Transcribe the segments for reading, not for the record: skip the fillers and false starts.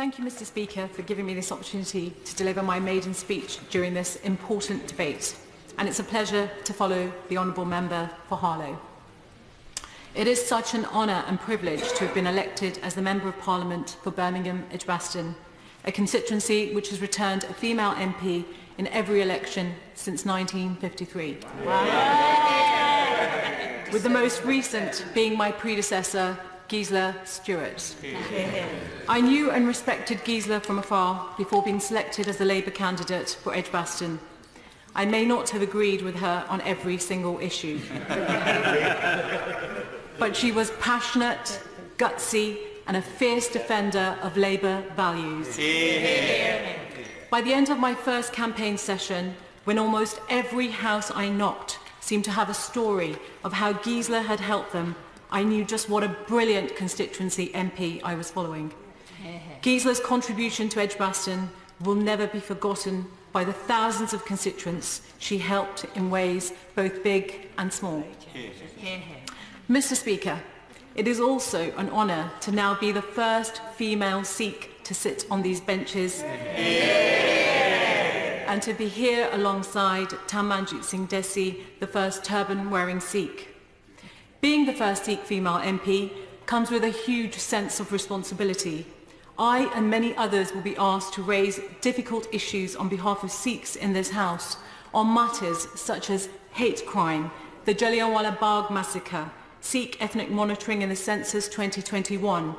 Thank you, Mr. Speaker, for giving me this opportunity to deliver my maiden speech during this important debate. And it's a pleasure to follow the Honourable Member for Harlow. It is such an honour and privilege to have been elected as the Member of Parliament for Birmingham, Edgbaston, a constituency which has returned a female MP in every election since 1953. Wow. With the most recent being my predecessor, Gisela Stewart. I knew and respected Gisela from afar before being selected as the Labour candidate for Edgbaston. I may not have agreed with her on every single issue. But she was passionate, gutsy, and a fierce defender of Labour values. By the end of my first campaign session, when almost every house I knocked seemed to have a story of how Gisela had helped them, I knew just what a brilliant constituency MP I was following. Gisela's contribution to Edgbaston will never be forgotten by the thousands of constituents she helped in ways both big and small. Mr. Speaker, it is also an honour to now be the first female Sikh to sit on these benches and to be here alongside Tamanjit Singh Desi, the first turban-wearing Sikh. Being the first Sikh female MP comes with a huge sense of responsibility. I and many others will be asked to raise difficult issues on behalf of Sikhs in this House on matters such as hate crime, the Jallianwala Bagh massacre, Sikh ethnic monitoring in the census 2021,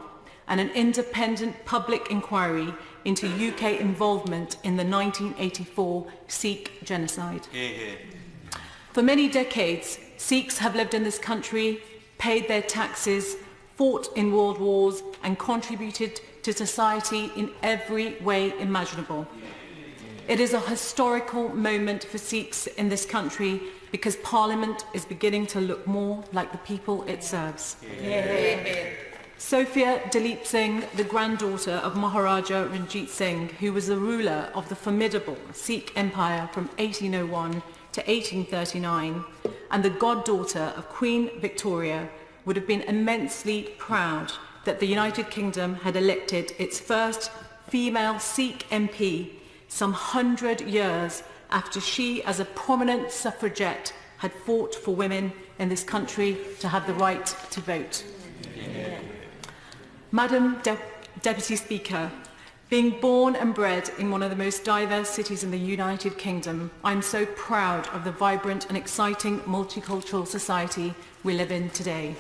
and an independent public inquiry into UK involvement in the 1984 Sikh genocide. For many decades, Sikhs have lived in this country, paid their taxes, fought in world wars, and contributed to society in every way imaginable. It is a historical moment for Sikhs in this country because Parliament is beginning to look more like the people it serves. Sophia Dalip Singh, the granddaughter of Maharaja Ranjit Singh, who was the ruler of the formidable Sikh Empire from 1801 to 1839, and the goddaughter of Queen Victoria, would have been immensely proud that the United Kingdom had elected its first female Sikh MP some 100 years after she, as a prominent suffragette, had fought for women in this country to have the right to vote. Madam Deputy Speaker, being born and bred in one of the most diverse cities in the United Kingdom, I'm so proud of the vibrant and exciting multicultural society we live in today.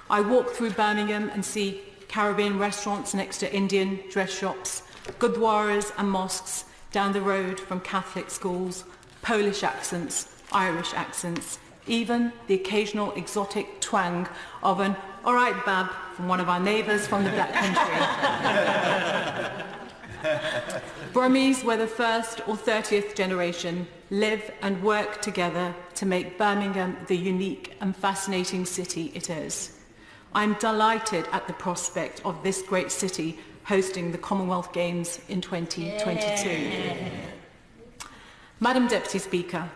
I walk through Birmingham and see Caribbean restaurants next to Indian dress shops, gurdwaras and mosques down the road from Catholic schools, Polish accents, Irish accents, even the occasional exotic twang of an "all right, Bab" from one of our neighbours from the Black Country. Burmese, whether first or 30th generation, live and work together to make Birmingham the unique and fascinating city it is. I'm delighted at the prospect of this great city hosting the Commonwealth Games in 2022. Madam Deputy Speaker,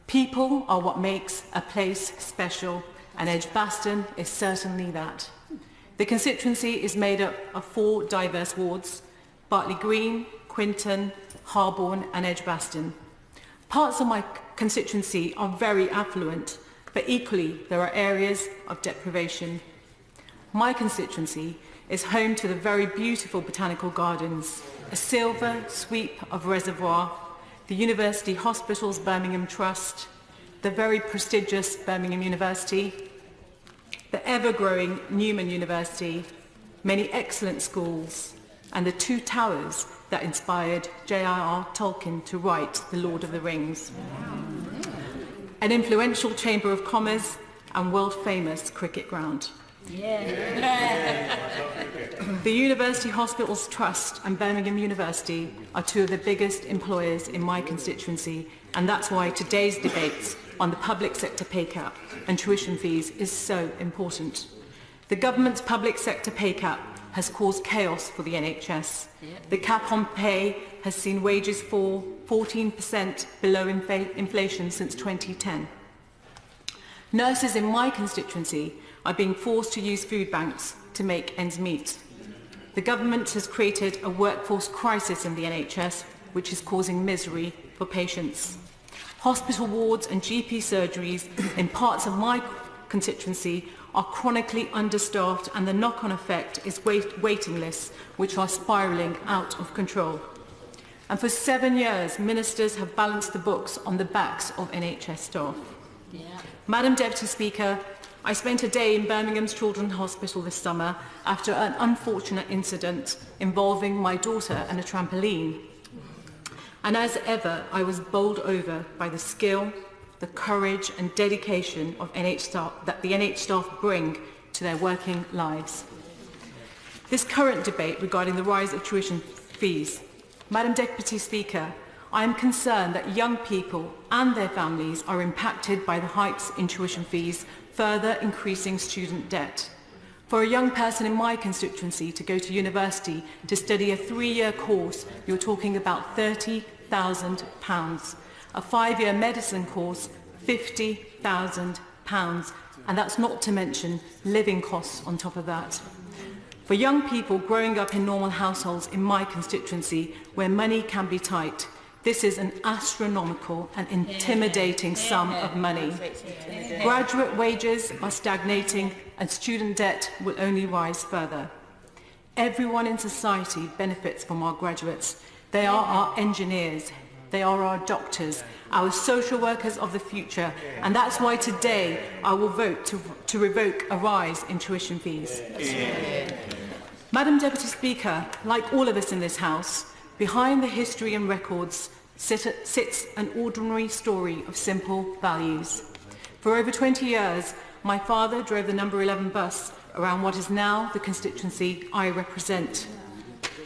people are what makes a place special, and Edgbaston is certainly that. The constituency is made up of 4 diverse wards: Bartley Green, Quinton, Harborne and Edgbaston. Parts of my constituency are very affluent, but equally there are areas of deprivation. My constituency is home to the very beautiful botanical gardens, a silver sweep of reservoir, the University Hospitals Birmingham Trust, the very prestigious Birmingham University, the ever-growing Newman University, many excellent schools, and the 2 towers that inspired J.R.R. Tolkien to write The Lord of the Rings. An influential Chamber of Commerce and world-famous cricket ground. The University Hospitals Trust and Birmingham University are 2 of the biggest employers in my constituency, and that's why today's debates on the public sector pay cap and tuition fees is so important. The government's public sector pay cap has caused chaos for the NHS. The cap on pay has seen wages fall 14% below inflation since 2010. Nurses in my constituency are being forced to use food banks to make ends meet. The government has created a workforce crisis in the NHS, which is causing misery for patients. Hospital wards and GP surgeries in parts of my constituency are chronically understaffed, and the knock-on effect is waiting lists which are spiralling out of control. And for 7 years, ministers have balanced the books on the backs of NHS staff. Madam Deputy Speaker, I spent a day in Birmingham's Children's Hospital this summer after an unfortunate incident involving my daughter and a trampoline. And as ever, I was bowled over by the skill, the courage and dedication of NH staff that the NH staff bring to their working lives. This current debate regarding the rise of tuition fees. Madam Deputy Speaker, I am concerned that young people and their families are impacted by the hikes in tuition fees, further increasing student debt. For a young person in my constituency to go to university to study a 3-year course, you're talking about £30,000. A 5-year medicine course, £50,000, and that's not to mention living costs on top of that. For young people growing up in normal households in my constituency where money can be tight, this is an astronomical and intimidating sum of money. Graduate wages are stagnating and student debt will only rise further. Everyone in society benefits from our graduates. They are our engineers, they are our doctors, our social workers of the future, and that's why today I will vote to revoke a rise in tuition fees. Madam Deputy Speaker, like all of us in this House, behind the history and records sits an ordinary story of simple values. For over 20 years, my father drove the number 11 bus around what is now the constituency I represent.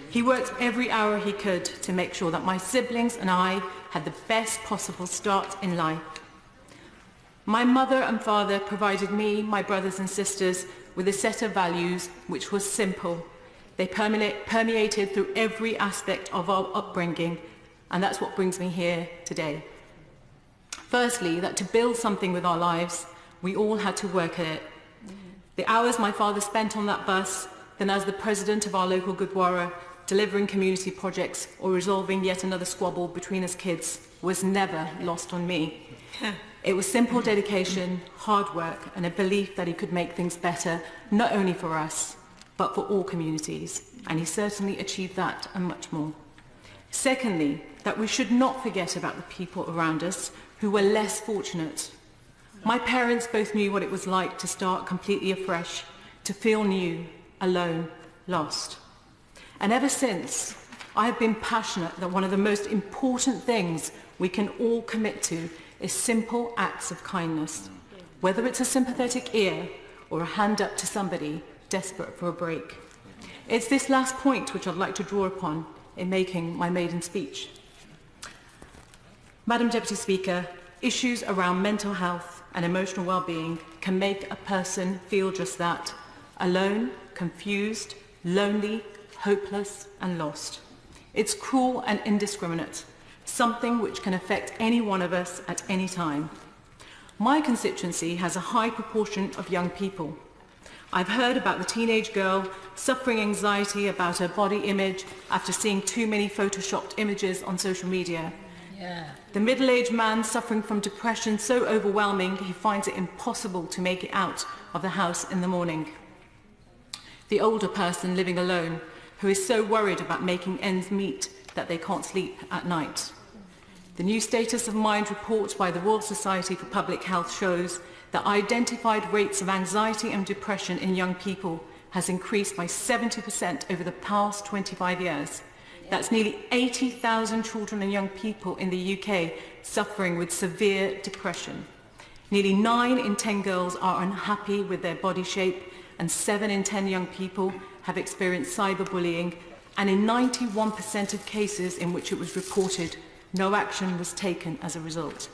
He worked every hour he could to make sure that my siblings and I had the best possible start in life. My mother and father provided me, my brothers and sisters, with a set of values which was simple. They permeated through every aspect of our upbringing, and that's what brings me here today. Firstly, that to build something with our lives, we all had to work at it. The hours my father spent on that bus, then as the president of our local Gurdwara, delivering community projects or resolving yet another squabble between us kids, was never lost on me. It was simple dedication, hard work, and a belief that he could make things better, not only for us, but for all communities. And he certainly achieved that and much more. Secondly, that we should not forget about the people around us who were less fortunate. My parents both knew what it was like to start completely afresh, to feel new, alone, lost. And ever since, I have been passionate that one of the most important things we can all commit to is simple acts of kindness, whether it's a sympathetic ear or a hand up to somebody desperate for a break. It's this last point which I'd like to draw upon in making my maiden speech. Madam Deputy Speaker, issues around mental health and emotional well-being can make a person feel just that: alone, confused, lonely, hopeless and lost. It's cruel and indiscriminate, something which can affect any one of us at any time. My constituency has a high proportion of young people. I've heard about the teenage girl suffering anxiety about her body image after seeing too many photoshopped images on social media. The middle-aged man suffering from depression so overwhelming he finds it impossible to make it out of the house in the morning. The older person living alone who is so worried about making ends meet that they can't sleep at night. The new Status of Mind report by the Royal Society for Public Health shows that identified rates of anxiety and depression in young people has increased by 70% over the past 25 years. That's nearly 80,000 children and young people in the UK suffering with severe depression. Nearly 9 in 10 girls are unhappy with their body shape, and 7 in 10 young people have experienced cyberbullying, and in 91% of cases in which it was reported, no action was taken as a result.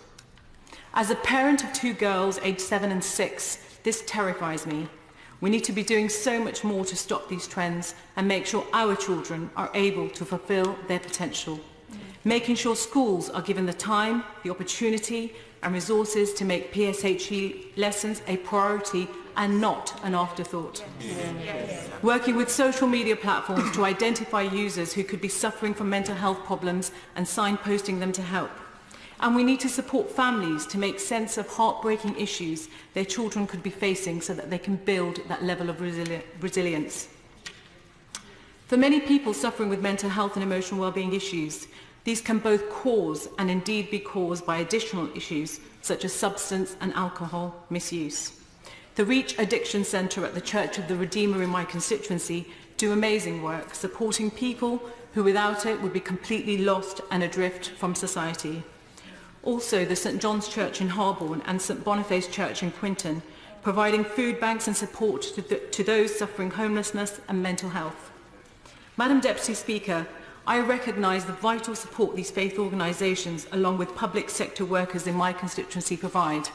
As a parent of 2 girls aged 7 and 6, this terrifies me. We need to be doing so much more to stop these trends and make sure our children are able to fulfil their potential. Making sure schools are given the time, the opportunity and resources to make PSHE lessons a priority and not an afterthought. Working with social media platforms to identify users who could be suffering from mental health problems and signposting them to help. And we need to support families to make sense of heartbreaking issues their children could be facing so that they can build that level of resilience. For many people suffering with mental health and emotional well-being issues, these can both cause and indeed be caused by additional issues such as substance and alcohol misuse. The Reach Addiction Centre at the Church of the Redeemer in my constituency do amazing work supporting people who without it would be completely lost and adrift from society. Also, the St John's Church in Harborne and St Boniface Church in Quinton, providing food banks and support to those suffering homelessness and mental health. Madam Deputy Speaker, I recognise the vital support these faith organisations, along with public sector workers in my constituency, provide.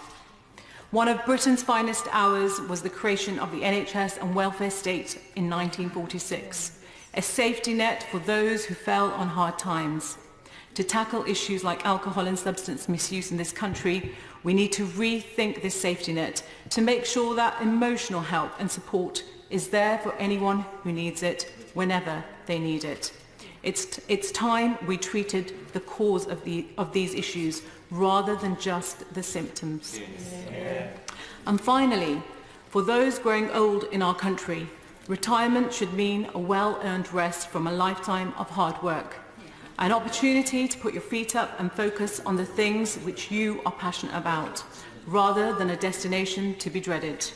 One of Britain's finest hours was the creation of the NHS and welfare state in 1946, a safety net for those who fell on hard times. To tackle issues like alcohol and substance misuse in this country, we need to rethink this safety net to make sure that emotional help and support is there for anyone who needs it, whenever they need it. It's time we treated the cause of these issues rather than just the symptoms. Yeah. And finally, for those growing old in our country, retirement should mean a well-earned rest from a lifetime of hard work. An opportunity to put your feet up and focus on the things which you are passionate about, rather than a destination to be dreaded.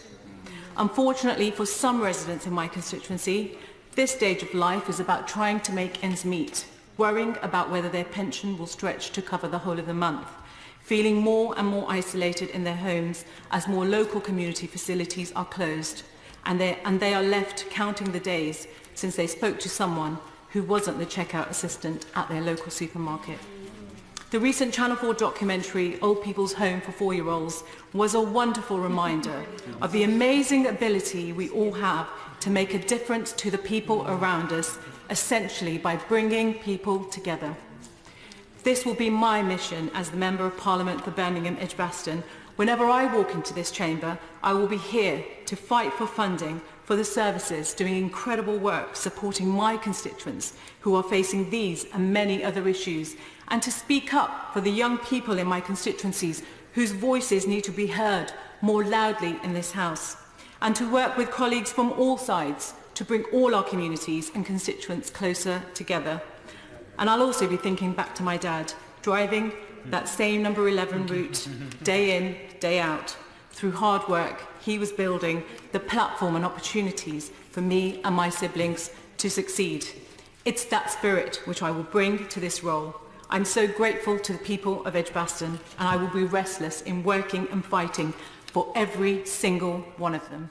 Unfortunately, for some residents in my constituency, this stage of life is about trying to make ends meet, worrying about whether their pension will stretch to cover the whole of the month, feeling more and more isolated in their homes as more local community facilities are closed, and they are left counting the days since they spoke to someone who wasn't the checkout assistant at their local supermarket. The recent Channel 4 documentary, Old People's Home for 4-Year-Olds, was a wonderful reminder of the amazing ability we all have to make a difference to the people around us, essentially by bringing people together. This will be my mission as the Member of Parliament for Birmingham Edgbaston. Whenever I walk into this chamber, I will be here to fight for funding for the services doing incredible work supporting my constituents who are facing these and many other issues, and to speak up for the young people in my constituencies whose voices need to be heard more loudly in this House, and to work with colleagues from all sides to bring all our communities and constituents closer together. And I'll also be thinking back to my dad, driving that same number 11 route, day in, day out. Through hard work, he was building the platform and opportunities for me and my siblings to succeed. It's that spirit which I will bring to this role. I'm so grateful to the people of Edgbaston, and I will be restless in working and fighting for every single one of them.